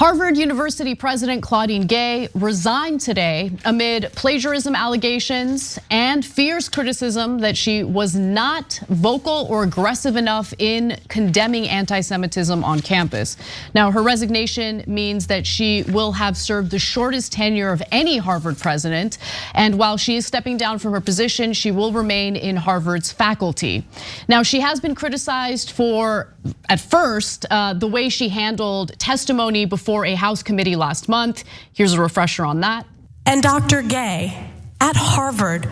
Harvard University President Claudine Gay resigned today amid plagiarism allegations and fierce criticism that she was not vocal or aggressive enough in condemning anti-Semitism on campus. Now, her resignation means that she will have served the shortest tenure of any Harvard president. And while she is stepping down from her position, she will remain in Harvard's faculty. Now, she has been criticized for, at first, the way she handled testimony before a House committee last month. Here's a refresher on that. And Dr. Gay, at Harvard,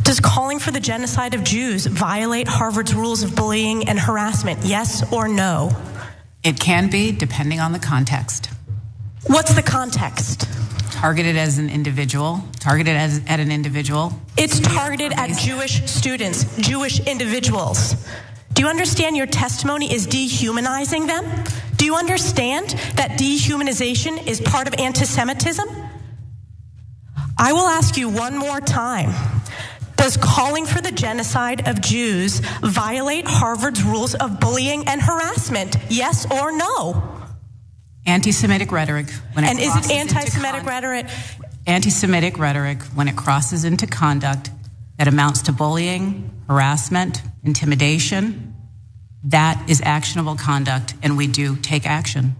does calling for the genocide of Jews violate Harvard's rules of bullying and harassment, yes or no? It can be, depending on the context. What's the context? Targeted as an individual, targeted at an individual. It's targeted at Jewish students, Jewish individuals. Do you understand your testimony is dehumanizing them? Do you understand that dehumanization is part of anti-Semitism? I will ask you one more time. Does calling for the genocide of Jews violate Harvard's rules of bullying and harassment? Yes or no? Anti-Semitic rhetoric. And is it anti-Semitic rhetoric? Anti-Semitic rhetoric when it crosses into conduct that amounts to bullying, harassment, intimidation, that is actionable conduct, and we do take action.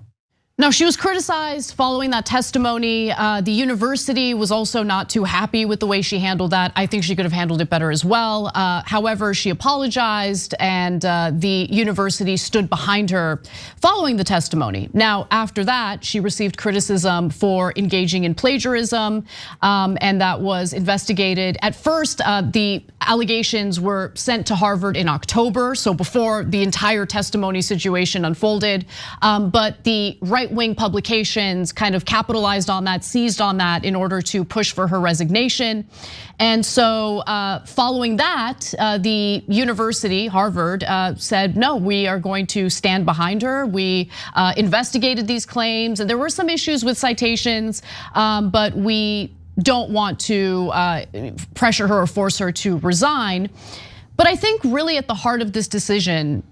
Now, she was criticized following that testimony. The university was also not too happy with the way she handled that. I think she could have handled it better as well. However, she apologized and the university stood behind her following the testimony. Now, after that, she received criticism for engaging in plagiarism, and that was investigated. At first, the allegations were sent to Harvard in October, so before the entire testimony situation unfolded. But the right-wing publications kind of capitalized on that, seized on that in order to push for her resignation. And so following that, the university, Harvard, said, no, we are going to stand behind her. We investigated these claims, and there were some issues with citations, but we don't want to pressure her or force her to resign. But I think really at the heart of this decision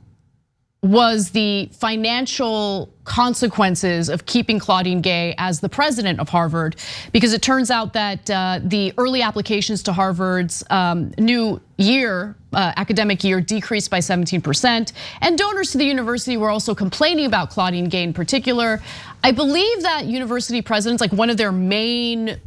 was the financial consequences of keeping Claudine Gay as the president of Harvard, because it turns out that the early applications to Harvard's new year, academic year, decreased by 17%. And donors to the university were also complaining about Claudine Gay in particular. I believe that university presidents, like one of their main,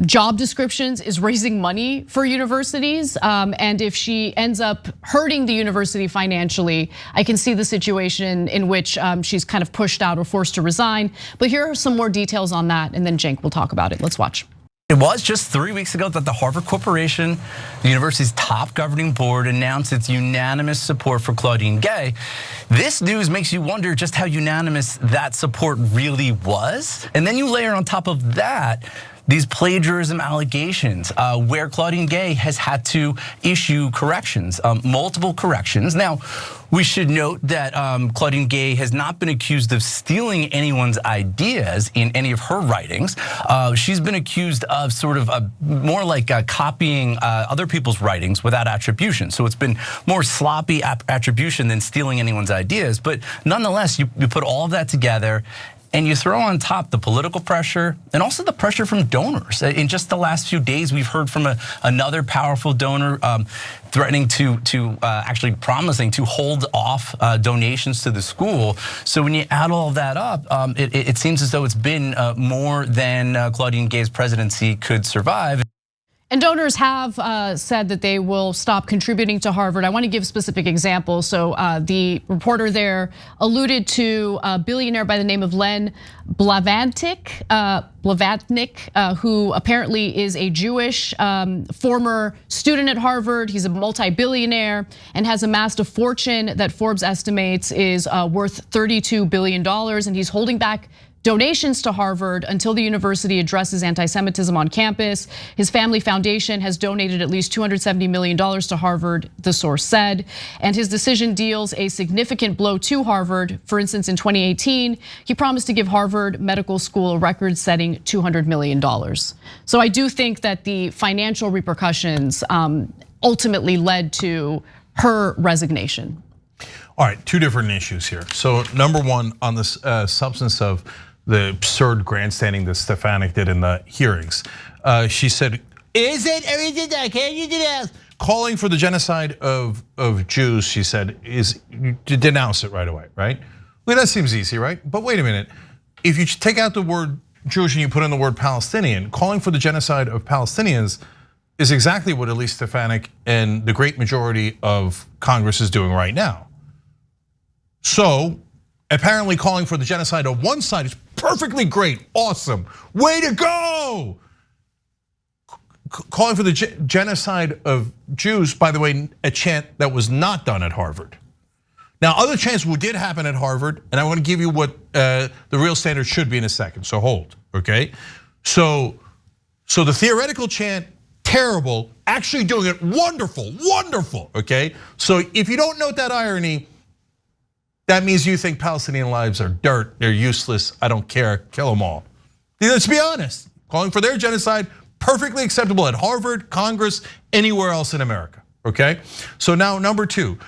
job descriptions is raising money for universities. And if she ends up hurting the university financially, I can see the situation in which she's kind of pushed out or forced to resign. But here are some more details on that, and then Cenk will talk about it. Let's watch. It was just 3 weeks ago that the Harvard Corporation, the university's top governing board, announced its unanimous support for Claudine Gay. This news makes you wonder just how unanimous that support really was. And then you layer on top of that these plagiarism allegations, where Claudine Gay has had to issue corrections, multiple corrections. Now, we should note that Claudine Gay has not been accused of stealing anyone's ideas in any of her writings. She's been accused of sort of more like copying other people's writings without attribution. So it's been more sloppy attribution than stealing anyone's ideas. But nonetheless, you put all of that together, and you throw on top the political pressure and also the pressure from donors. In just the last few days, we've heard from another powerful donor threatening to actually promising to hold off donations to the school. So when you add all of that up, it seems as though it's been more than Claudine Gay's presidency could survive. And donors have said that they will stop contributing to Harvard. I want to give specific examples. So the reporter there alluded to a billionaire by the name of Len Blavatnik, who apparently is a Jewish former student at Harvard. He's a multi-billionaire and has amassed a fortune that Forbes estimates is worth $32 billion. And he's holding back donations to Harvard until the university addresses anti-Semitism on campus. His family foundation has donated at least $270 million to Harvard, the source said. And his decision deals a significant blow to Harvard. For instance, in 2018, he promised to give Harvard Medical School a record-setting $200 million. So I do think that the financial repercussions ultimately led to her resignation. All right, two different issues here. So number one, on this substance of the absurd grandstanding that Stefanik did in the hearings. She said, "Is it or is it not? Can you do that?" Calling for the genocide of Jews, she said, is to denounce it right away, right? Well, that seems easy, right? But wait a minute. If you take out the word Jewish and you put in the word Palestinian, calling for the genocide of Palestinians is exactly what at least Stefanik and the great majority of Congress is doing right now. So apparently calling for the genocide of one side is perfectly great, awesome, way to go. Calling for the genocide of Jews, by the way, a chant that was not done at Harvard. Now, other chants did happen at Harvard, and I want to give you what the real standard should be in a second, so hold, okay? So the theoretical chant, terrible, actually doing it, wonderful, wonderful, okay? So if you don't note that irony, that means you think Palestinian lives are dirt, they're useless, I don't care, kill them all. Let's be honest, calling for their genocide, perfectly acceptable at Harvard, Congress, anywhere else in America, okay? So now number two,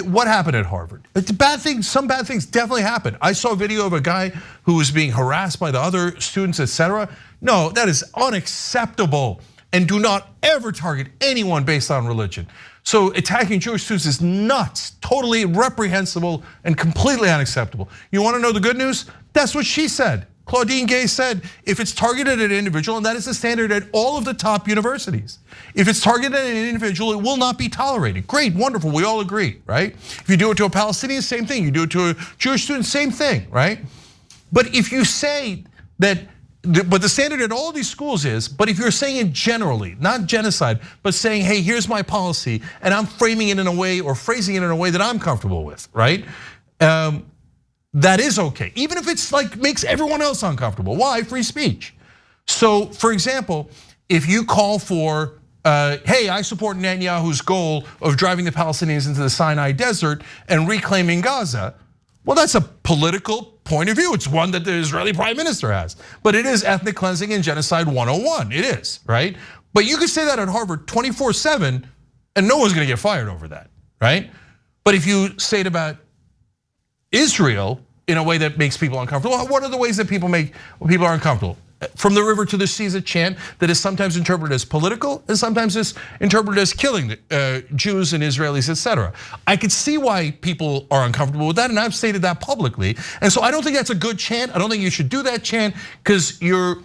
what happened at Harvard? Bad things, some bad things definitely happened. I saw a video of a guy who was being harassed by the other students, etc. No, that is unacceptable, and do not ever target anyone based on religion. So attacking Jewish students is nuts, totally reprehensible and completely unacceptable. You wanna know the good news? That's what she said. Claudine Gay said, if it's targeted at an individual, and that is the standard at all of the top universities. If it's targeted at an individual, it will not be tolerated. Great, wonderful, we all agree, right? If you do it to a Palestinian, same thing. You do it to a Jewish student, same thing, right? But if you say that, but the standard at all these schools is, but if you're saying it generally, not genocide, but saying, hey, here's my policy, and I'm framing it in a way or phrasing it in a way that I'm comfortable with, right? That is okay, even if it's like makes everyone else uncomfortable. Why? Free speech. So for example, if you call for, hey, I support Netanyahu's goal of driving the Palestinians into the Sinai desert and reclaiming Gaza, well, that's a political point of view. It's one that the Israeli prime minister has, but it is ethnic cleansing and genocide 101, it is, right? But you could say that at Harvard 24/7 and no one's gonna get fired over that, right? But if you say it about Israel in a way that makes people uncomfortable, what are the ways that people are uncomfortable? From the river to the sea is a chant that is sometimes interpreted as political and sometimes is interpreted as killing Jews and Israelis, etc. I could see why people are uncomfortable with that, and I've stated that publicly. And so I don't think that's a good chant. I don't think you should do that chant because you're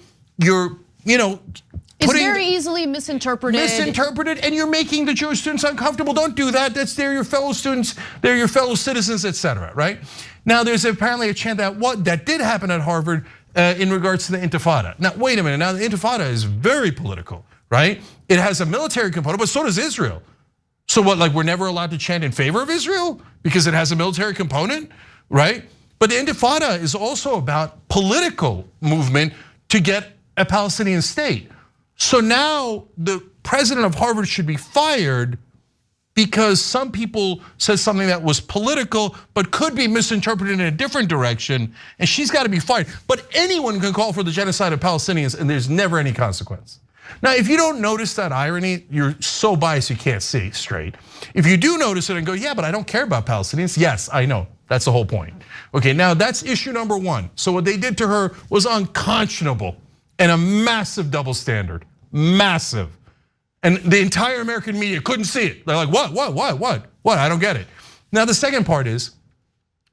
it's very easily misinterpreted. And you're making the Jewish students uncomfortable. Don't do that. They're your fellow students, they're your fellow citizens, etc. Right? Now there's apparently a chant that did happen at Harvard in regards to the Intifada. Now wait a minute. Now the Intifada is very political, right? It has a military component, but so does Israel. So what? Like we're never allowed to chant in favor of Israel because it has a military component, right? But the Intifada is also about political movement to get a Palestinian state. So now the president of Harvard should be fired because some people said something that was political but could be misinterpreted in a different direction, and she's got to be fired. But anyone can call for the genocide of Palestinians and there's never any consequence. Now, if you don't notice that irony, you're so biased you can't see straight. If you do notice it and go, yeah, but I don't care about Palestinians, yes, I know, that's the whole point. Okay, now that's issue number one. So what they did to her was unconscionable. And a massive double standard, massive. And the entire American media couldn't see it. They're like, what? I don't get it. Now the second part is,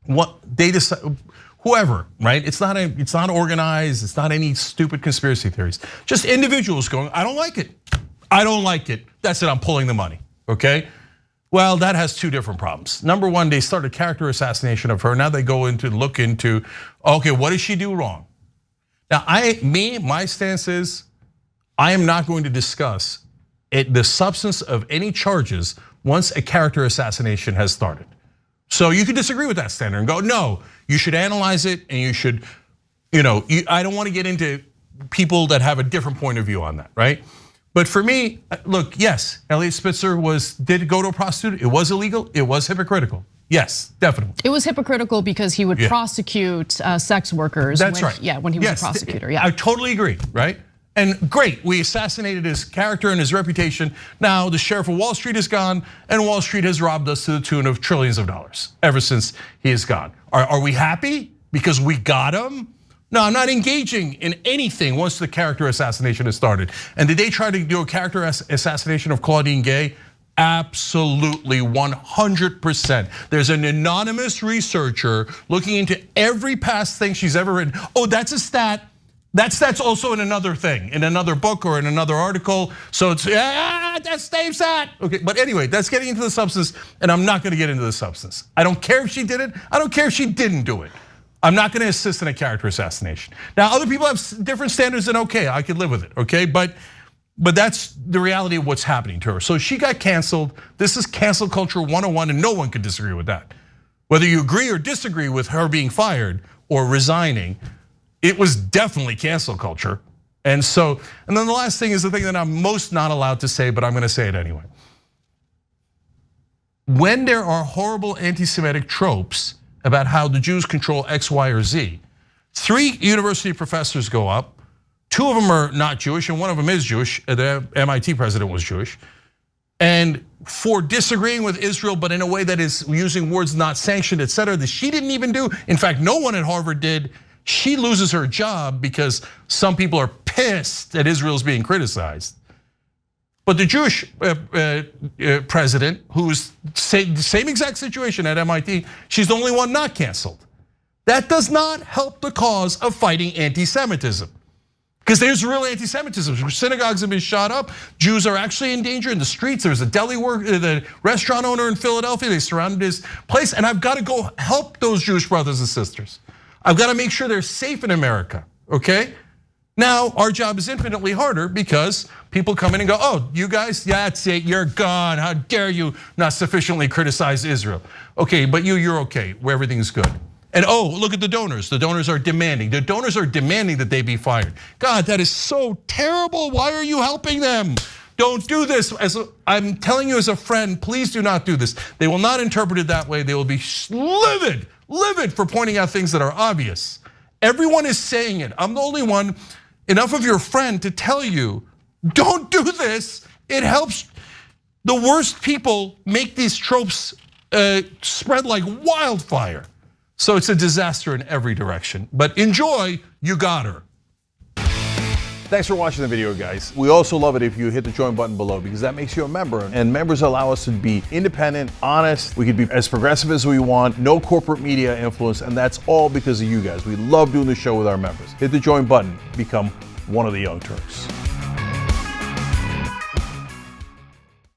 what they decide, whoever, right? It's not organized, it's not any stupid conspiracy theories. Just individuals going, I don't like it. I don't like it. That's it, I'm pulling the money, okay? Well, that has two different problems. Number one, they started character assassination of her. Now they go into look into, okay, what did she do wrong? Now, my stance is, I am not going to discuss the substance of any charges once a character assassination has started. So you can disagree with that standard and go, no, you should analyze it and you should, I don't want to get into people that have a different point of view on that, right? But for me, look, yes, Elliot Spitzer did go to a prostitute. It was illegal, it was hypocritical. Yes, definitely. It was hypocritical because he would prosecute sex workers. That's right. Yeah, when he was a prosecutor. Yeah, I totally agree. Right, and great. We assassinated his character and his reputation. Now the sheriff of Wall Street is gone, and Wall Street has robbed us to the tune of trillions of dollars ever since he is gone. Are we happy because we got him? No, I'm not engaging in anything once the character assassination has started. And did they try to do a character assassination of Claudine Gay? Absolutely, 100%. There's an anonymous researcher looking into every past thing she's ever written. Oh, that's a stat. That's also in another thing, in another book or in another article. So it's, that's Dave's stat. Okay, but anyway, that's getting into the substance, and I'm not gonna get into the substance. I don't care if she did it, I don't care if she didn't do it. I'm not gonna assist in a character assassination. Now, other people have different standards, and okay, I could live with it, okay? But that's the reality of what's happening to her. So she got canceled. This is cancel culture 101, and no one could disagree with that. Whether you agree or disagree with her being fired or resigning, it was definitely cancel culture. And then the last thing is the thing that I'm most not allowed to say, but I'm gonna say it anyway. When there are horrible anti-Semitic tropes about how the Jews control X, Y, or Z, 3 university professors go up, 2 of them are not Jewish and 1 of them is Jewish, the MIT president was Jewish, and for disagreeing with Israel, but in a way that is using words not sanctioned, etc., that she didn't even do, in fact, no one at Harvard did. She loses her job because some people are pissed that Israel's being criticized. But the Jewish president, who's the same exact situation at MIT, she's the only one not canceled. That does not help the cause of fighting anti-Semitism. Because there's real anti-Semitism. Synagogues have been shot up. Jews are actually in danger in the streets. There's a the restaurant owner in Philadelphia. They surrounded his place, and I've got to go help those Jewish brothers and sisters. I've got to make sure they're safe in America, okay? Now, our job is infinitely harder because people come in and go, oh, you guys, yeah, that's it, you're gone. How dare you not sufficiently criticize Israel? Okay, but you're okay, where everything's good. And oh, look at the donors. The donors are demanding. The donors are demanding that they be fired. God, that is so terrible. Why are you helping them? Don't do this. I'm telling you as a friend, please do not do this. They will not interpret it that way. They will be livid for pointing out things that are obvious. Everyone is saying it. I'm the only one, enough of your friend to tell you, don't do this. It helps the worst people make these tropes spread like wildfire. So it's a disaster in every direction. But enjoy, you got her. Thanks for watching the video, guys. We also love it if you hit the join button below because that makes you a member, and members allow us to be independent, honest. We can be as progressive as we want, no corporate media influence, and that's all because of you guys. We love doing the show with our members. Hit the join button, become one of the Young Turks.